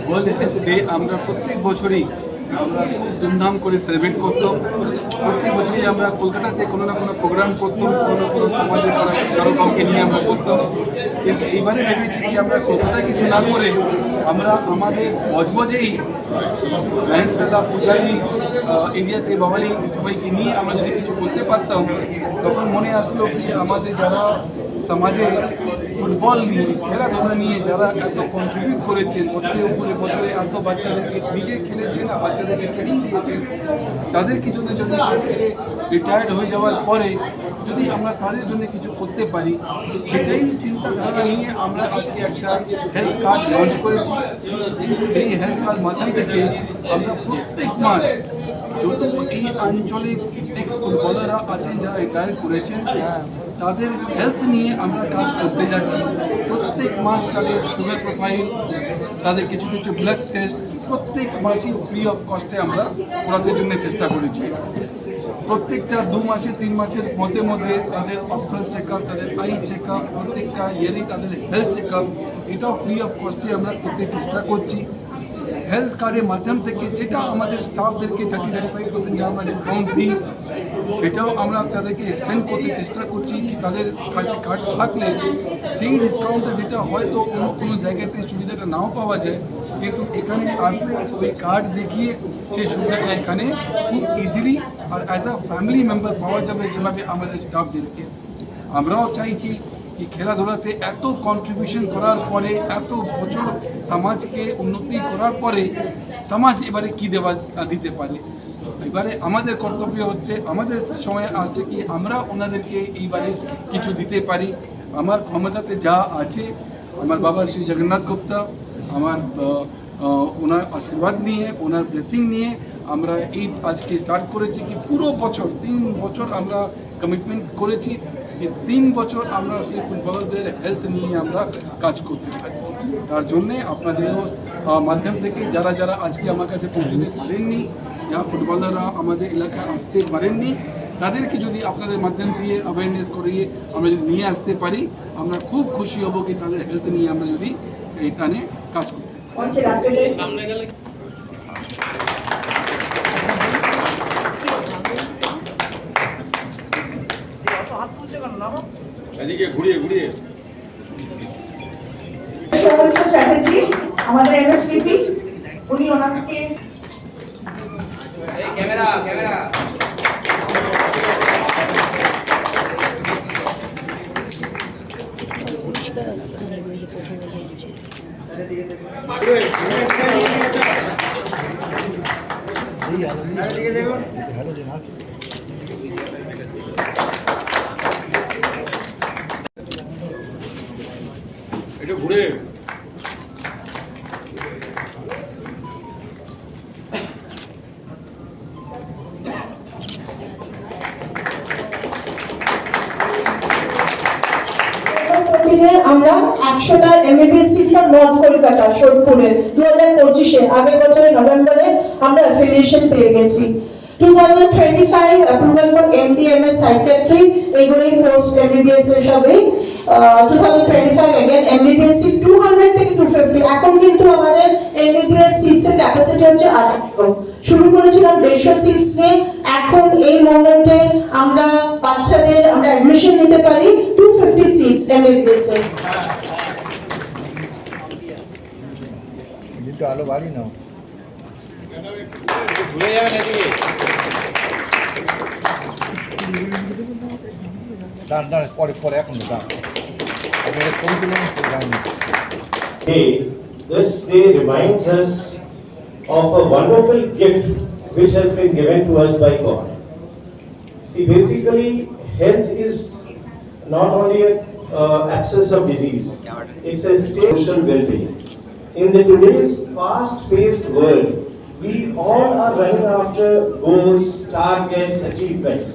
World health day আমরা প্রত্যেক বছরই আমরা ধুমধাম করে সেলিব্রেট করতাম। প্রত্যেক বছরই আমরা কলকাতাতে কোনো না কোনো প্রোগ্রাম করতাম, কোনো না কোনো সমাজের কারো কাউকে নিয়ে আমরা করতাম। কিন্তু এইবারে ভেবেছি কি আমরা কলকাতায় কিছু না করে আমরা আমাদের বজবজেই মহেশদাদা পূজারি এরিয়াতে বাঙালি সবাইকে নিয়ে আমরা যদি কিছু করতে পারতাম, তখন মনে আসলো কি আমাদের যারা সমাজে ফুটবল নিয়ে খেলাধুলা নিয়ে যারা এত কন্ট্রিবিউট করেছেন, বছরের উপরে বছরে এত বাচ্চাদেরকে নিজে খেলেছেন আর বাচ্চাদেরকে ট্রেনিং দিয়েছেন, তাদেরকে জন্য যদি আজকে রিটায়ার্ড হয়ে যাওয়ার পরে যদি আমরা তাদের জন্য কিছু করতে পারি, সেটাই চিন্তাধারা নিয়ে আমরা আজকে একটা হেলথ কার্ড লঞ্চ করেছি। সেই হেলথ কার্ড মাধ্যম থেকে আমরা প্রত্যেক মাস যত এই অঞ্চলে এক্স ফুটবলাররা আছেন যারা রিটায়ার করেছেন তাদের হেলথ নিয়ে আমরা কাজ করতে যাচ্ছি। প্রত্যেক মাস তাদের সুগার প্রোফাইল, তাদের কিছু কিছু ব্লাড টেস্ট প্রত্যেক মাসই ফ্রি অফ কস্টে আমরা করাতে জন্য চেষ্টা করেছি। প্রত্যেকটা 2 মাসে 3 মাসের মধ্যে মধ্যে তাদের অপথাল চেক আপ, তাদের আই চেক আপ, প্রত্যেকটা ইয়ারই তাদের হেলথ চেক আপ, এটাও ফ্রি অফ কস্টে আমরা করতে চেষ্টা করছি। হেলথ কার্ডের মাধ্যম থেকে যেটা আমাদের স্টাফদেরকে 30-35% যে আমরা ডিসকাউন্ট দিই, সেটাও আমরা তাদেরকে এক্সটেন্ড করতে চেষ্টা করছি। তাদের কাছে কার্ড থাকলে সেই ডিসকাউন্টটা যেটা হয়তো অন্য কোনো জায়গাতে সুবিধাটা নাও পাওয়া যায়, কিন্তু এখানে আসলে ওই কার্ড দেখিয়ে সেই সুবিধাটা এখানে খুব ইজিলি আর অ্যাজ আ ফ্যামিলি মেম্বার পাওয়া যাবে, যেভাবে আমাদের স্টাফদেরকে। আমরাও চাইছি কি খেলাধুলাতে এত কন্ট্রিবিউশন করার পরে, এত বছর সমাজকে উন্নতি করার পরে সমাজ এবারে কী দিতে পারে। এবারে আমাদের কর্তব্য হচ্ছে, আমাদের সময় আসছে কি আমরা ওনাদেরকে এইবারে কিছু দিতে পারি। আমার ক্ষমতাতে যা আছে, আমার বাবা শ্রী জগন্নাথ গুপ্তা, আমার ওনার আশীর্বাদ নিয়ে, ওনার ব্লেসিং নিয়ে আমরা এই আজকে স্টার্ট করেছি কি পুরো বছর 3 বছর আমরা কমিটমেন্ট করেছি। এই 3 বছর আমরা সেই ফুটবলারদের হেলথ নিয়ে আমরা কাজ করতে পারি। তার জন্যে আপনাদেরও মাধ্যম থেকে যারা যারা আজকে আমার কাছে পৌঁছতে পারেননি, যা ফুটবলাররা আমাদের এলাকায় আসতে পারেননি, তাদেরকে যদি আপনাদের মাধ্যম দিয়ে অ্যাওয়ারনেস করিয়ে আমরা যদি নিয়ে আসতে পারি, আমরা খুব খুশি হব কি তাদের হেলথ নিয়ে আমরা যদি এইটা নিয়ে কাজ করি। এদিকে ঘুরিয়ে ঘুরিয়ে চ্যাটার্জি আমাদের এমএসভিপি, উনি ওনাকে ক্যামেরা ক্যামেরা এটা ঘুরে আমরা 100টা MBBS seat for north Kolkata সোদপুরের 2025-এ আগের বছরের নভেম্বরে আমরা অ্যাফিলিয়েশন পেয়ে গেছি। 2025 অ্যাপ্রুভাল ফর এমডিএমএস সাইকিয়াট্রি, এগুলোই পোস্ট এমবিবিএস এর সবই। 2025 अगेन एमबीबीएस सीट 200 থেকে 250। এখন কিন্তু আমাদের এমবিবিএস সিটস এর ক্যাপাসিটি হচ্ছে 800। শুরু করেছিলাম 150 সিটস নিয়ে, এখন এই মোমেন্টে আমরা বাচ্চাদের আমরা অ্যাডমিশন নিতে পারি 250 সিটস এমবিবিএস এর। একটু আলো বাড়ি নাও, ঘুরে যাবে নাকি? দাঁড় দাঁড় পরে পরে এখন দাঁড়। This day reminds us of a wonderful gift which has been given to us by God. See, basically, health is not only an absence of disease; it's a state of social well-being. In the today's fast-paced world, we all are running after goals, targets, achievements,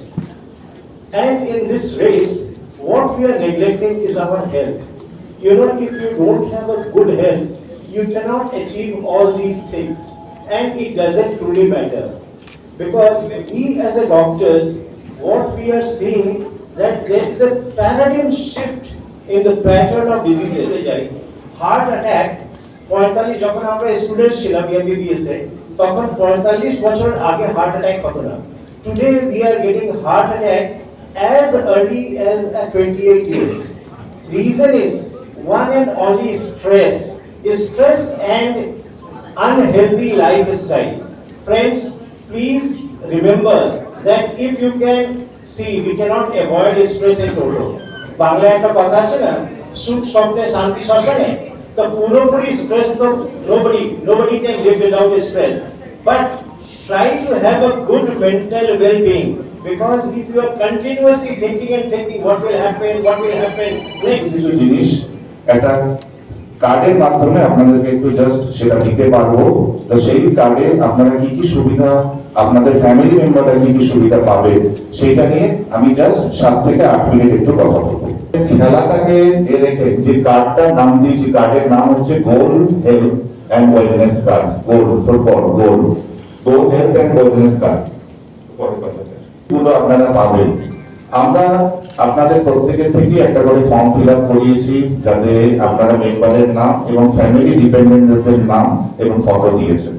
and in this race, what we are neglecting is our health. You know, if you don't have a good health, you cannot achieve all these things, and it doesn't truly matter. Because we as a doctors, what we are seeing that there is a paradigm shift in the pattern of diseases. Heart attack 45 যখন আমরা student ছিলাম MBBS এ, তখন 45 বছর আগে heart attack হতো না। Today we are getting heart attack as early as at 28 years. Reason is one and only stress and unhealthy lifestyle. Friends, please remember that if you can see, we cannot avoid stress in total. Bangla একটা কথা আছে না, সুখ স্বপ্নে শান্তি শ্মশানে। তো পুরোপুরি স্ট্রেস তো nobody can live without stress, but try to have a good mental well-being, because if you are continuously thinking what will happen next. কিছু জিনিস একটা কার্ডের মাধ্যমে আপনাদেরকে একটু জাস্ট সেটা দিতে পারবো। তো সেই কার্ডে আপনারা কি কি সুবিধা, আপনাদের ফ্যামিলি মেম্বাররা কি কি সুবিধা পাবে, সেটা নিয়ে আমি জাস্ট 7 থেকে 8 মিনিট একটু কথা বলবো। খেলাটাকে রেখে যে কার্ডটার নাম দিয়েছি, কার্ডের নাম হচ্ছে goal health and wellness card. Goal football, goal health and wellness card গুলো আপনারা পাবেন। আমরা আপনাদের প্রত্যেকের থেকে একটা করে ফর্ম ফিল আপ করিয়েছি, যাতে আপনারা মেম্বারের নাম এবং ফ্যামিলি ডিপেন্ডেন্টদের নাম এবং ফটো দিয়েছেন।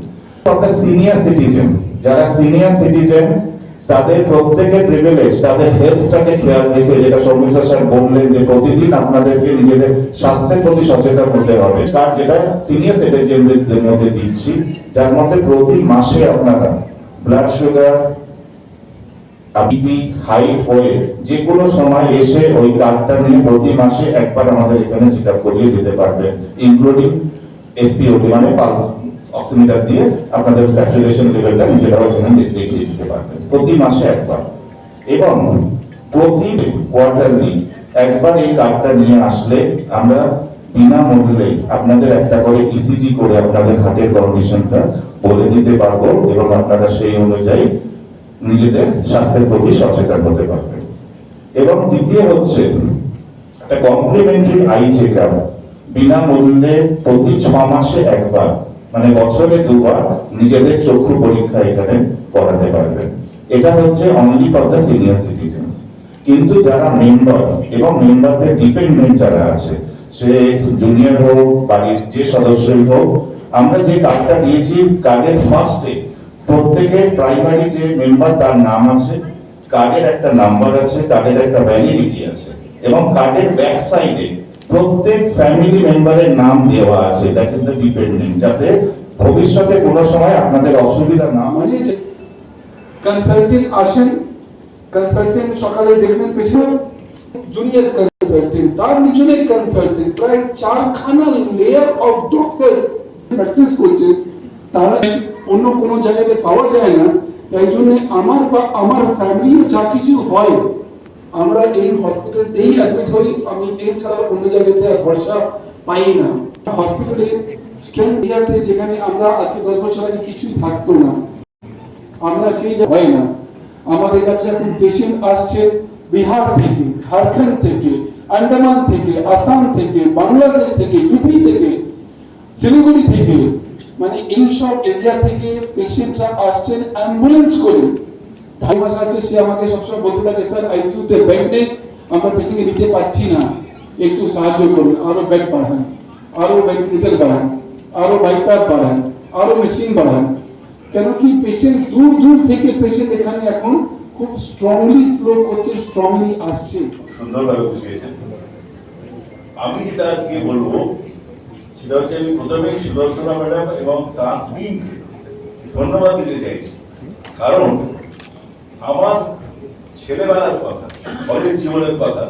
সিনিয়র সিটিজেন, যারা সিনিয়র সিটিজেন তাদের প্রত্যেকের প্রিভিলেজ, তাদের হেলথটাকে খেয়াল রেখে, যেটা সৌমিত্র স্যার বললেন যে প্রতিদিন আপনাদেরকে নিজেদের স্বাস্থ্যের প্রতি সচেতন হতে হবে। তার যেটা সিনিয়র সিটিজেনদের মধ্যে দিচ্ছি, যার মধ্যে প্রতি মাসে আপনারা blood sugar, BP, height, weight যে কোনো সময় এসে ওই কার্ডটা নিয়ে প্রতি মাসে একবার আমাদের এখানে চেক আপ করিয়ে যেতে পারবেন, ইনক্লুডিং এসপিওটি মানে পালস অক্সিমিটার দিয়ে আপনাদের স্যাচুরেশন লেভেলটা নিজেরাও এখানে দেখিয়ে দিতে পারবেন প্রতি মাসে একবার। এবং প্রতি কোয়ার্টারলি একবার এই কার্ডটা নিয়ে আসলে আমরা বিনামূল্যে আপনাদের একটা করে ইসিজি করে আপনাদের হার্টের কন্ডিশনটা বলে দিতে পারবো, এবং আপনারা সেই অনুযায়ী নিজেদের স্বাস্থ্যের প্রতি সচেতন হতে পারবেন। এবং দ্বিতীয় হচ্ছে একটা কমপ্লিমেন্টারি আই চেক আপ বিনামূল্যে প্রতি 6 মাসে একবার, মানে বছরে 2 বার নিজেদের চক্ষু পরীক্ষা এখানে করাতে পারবেন। এটা হচ্ছে only for the senior citizens. কিন্তু যারা মেম্বার এবং মেম্বারদের ডিপেন্ডেন্ট যারা আছে, সে জুনিয়র হোক, বাড়ির যে সদস্যই হোক, আমরা যে কার্ডটা দিয়েছি, কার্ডের ফার্স্টে প্রত্যেকে প্রাইমারি যে মেম্বার তার নাম আছে, কার্ডের একটা নাম্বার আছে, কার্ডের একটা ভ্যালিডিটি আছে, এবং কার্ডের ব্যাক সাইডে প্রত্যেক ফ্যামিলি মেম্বারের নাম দেওয়া আছে, দ্যাট ইজ দ্য ডিপেন্ডেন্ট, যাতে ভবিষ্যতে কোনো সময় আপনাদের অসুবিধা না হয়। কনসালটেন্ট আসেন, কনসালটেন্ট সকালে দেখবেন পেশেন্ট, জুনিয়র কনসালটেন্ট, তার নিচনে কনসালটেন্ট, প্রায় 4খানা লেয়ার অফ ডক্টরস প্র্যাকটিস করছে। তারা অন্য কোনো জায়গাতে পাওয়া যায় না। তাই জন্য আমার বা আমার ফ্যামিলিও যা কিছু হয়, আমরা এই হসপিটালতেই অ্যাডমিট হই। আমি এছাড়া অন্য জায়গাতে আর ভরসা পাই না। হসপিটালে স্ট্রেন্থ এরিয়াতে যেখানে আমরা আজকে 10 বছর আগে কিছুই থাকতো না, আমরা সেই হয় না। আমাদের কাছে এখন পেশেন্ট আসছে বিহার থেকে, ঝাড়খণ্ড থেকে, আন্দামান থেকে, আসাম থেকে, বাংলাদেশ থেকে, ইউপি থেকে, শিলিগুড়ি থেকে, মানে এইসব এরিয়া থেকে পেশেন্টরা আসছেন অ্যাম্বুলেন্স করে। 2.5 মাস আছে, সে আমাকে সবসময় বলতে থাকে, স্যার আইসিইউতে বেড নেই, আমরা পেশেন্টকে নিতে পারছি না, একটু সাহায্য করুন, আরো বেড বাড়ান, আরো ভেন্টিলেটর বাড়ান, আরো বাইপাস বাড়ান, আরো মেশিন বাড়ান। কেন কি পেশেন্ট দূর দূর থেকে পেশেন্ট এখানে এখন খুব স্ট্রংলি ফ্লো করছে, স্ট্রংলি আসছে। সুন্দরভাবে বুঝিয়েছেন। আমি যেটা আজকে বলবো সেটা হচ্ছে, আমি প্রথমেই সুদর্শনা ম্যাডাম এবং তার টিমকে ধন্যবাদ দিতে চাইছি। কারণ আমার ছেলেবেলার কথা, কলেজ জীবনের কথা,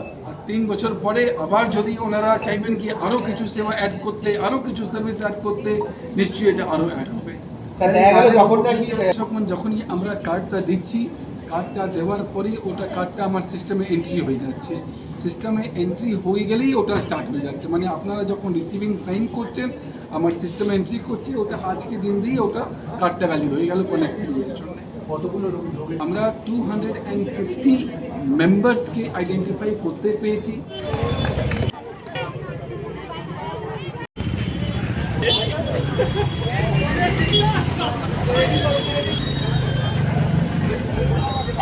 3 বছর পরে আবার যদি ওনারা চাইবেন কি আরো কিছু সেবা অ্যাড করতে, আরো কিছু সার্ভিস অ্যাড করতে, নিশ্চয়ই এটা আরো অ্যাড হবে। যখনই আমরা কার্ডটা দিচ্ছি, কার্ডটা দেওয়ার পরে ওটা কার্ডটা আমার সিস্টেমে এন্ট্রি হয়ে যাচ্ছে। সিস্টেমে এন্ট্রি হয়ে গেলেই ওটা স্টার্ট হয়ে যাচ্ছে, মানে আপনারা যখন রিসিভিং সাইন করছেন, আমার সিস্টেমে এন্ট্রি করছে, ওটা আজকে দিন দিয়ে ওটা কার্ডটা ভ্যালিড হয়ে গেল নেক্সট দিনের জন্য। কতগুলো রোগ আমরা 250 মেম্বার্সকে আইডেন্টিফাই করতে পেরেছি।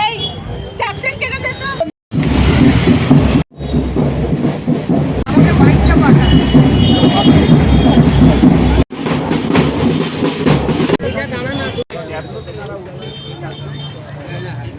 এই ক্যাপ্টেন কেন দেন না? আমাকে বাইকটা পাঠান। হ্যাঁ, হ্যাঁ।